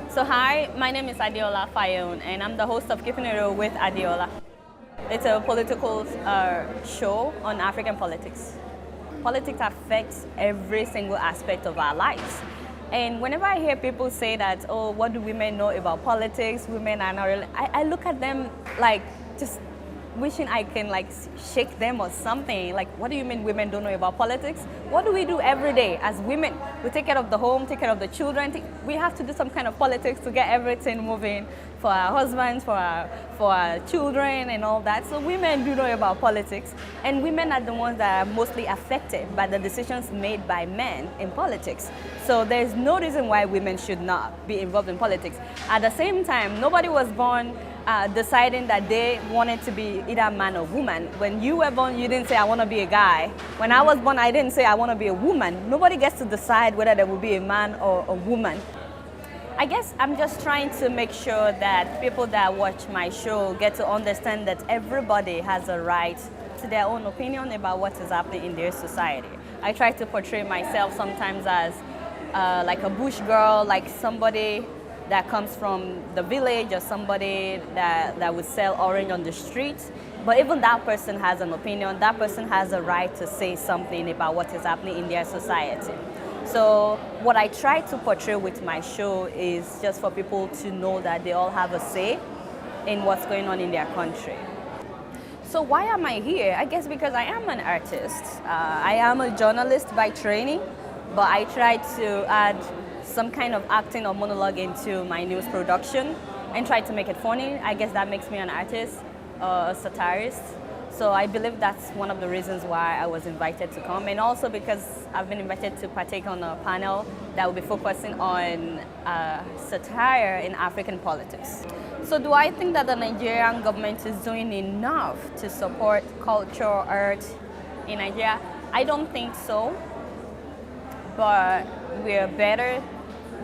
So hi, my name is Adeola Fayehun and I'm the host of Keeping It Real with Adeola. It's a political show on African politics. Politics affects every single aspect of our lives. And whenever I hear people say that, oh, what do women know about politics? Women are not really, I look at them like just wishing I can like shake them or something. Like, what do you mean women don't know about politics? What do we do every day as women? We take care of the home, take care of the children. We have to do some kind of politics to get everything moving for our husbands, for our children and all that. So women do know about politics, and women are the ones that are mostly affected by the decisions made by men in politics. So there's no reason why women should not be involved in politics. At the same time, nobody was born deciding that they wanted to be either a man or woman. When you were born, you didn't say, I want to be a guy. When I was born, I didn't say, I want to be a woman. Nobody gets to decide whether there will be a man or a woman. I guess I'm just trying to make sure that people that watch my show get to understand that everybody has a right to their own opinion about what is happening in their society. I try to portray myself sometimes as like a bush girl, like somebody that comes from the village or somebody that would sell orange on the street. But even that person has an opinion. That person has a right to say something about what is happening in their society. So what I try to portray with my show is just for people to know that they all have a say in what's going on in their country. So why am I here? I guess because I am an artist. I am a journalist by training, but I try to add some kind of acting or monologue into my news production and try to make it funny. I guess that makes me an artist, a satirist. So I believe that's one of the reasons why I was invited to come, and also because I've been invited to partake on a panel that will be focusing on satire in African politics. So do I think that the Nigerian government is doing enough to support culture, art in Nigeria? I don't think so, but we're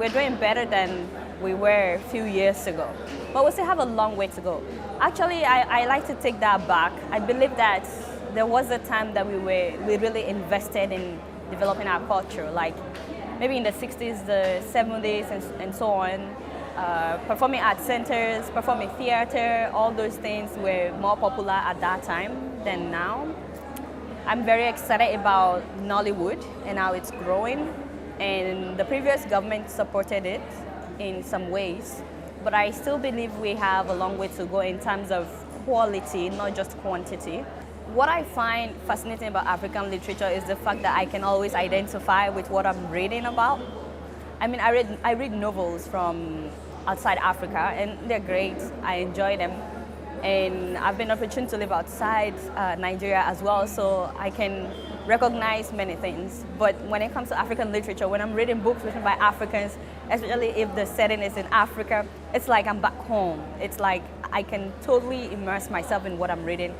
doing better than we were a few years ago. But we still have a long way to go. Actually, I like to take that back. I believe that there was a time that we really invested in developing our culture, like maybe in the 60s, the 70s, and so on. Performing arts centers, performing theater, all those things were more popular at that time than now. I'm very excited about Nollywood and how it's growing. And the previous government supported it in some ways, but I still believe we have a long way to go in terms of quality, not just quantity. What I find fascinating about African literature is the fact that I can always identify with what I'm reading about. I mean, I read novels from outside Africa, and they're great. I enjoy them. And I've been opportunity to live outside Nigeria as well, so I can recognize many things. But when it comes to African literature, when I'm reading books written by Africans, especially if the setting is in Africa, it's like I'm back home. It's like I can totally immerse myself in what I'm reading.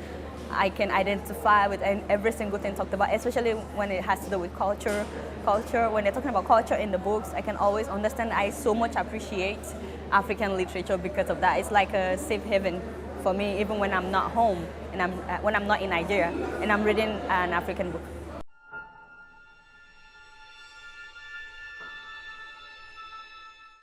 I can identify with every single thing talked about, especially when it has to do with culture. When they're talking about culture in the books, I can always understand. I so much appreciate African literature because of that. It's like a safe haven for me, even when I'm not home and when I'm not in Nigeria and I'm reading an African book.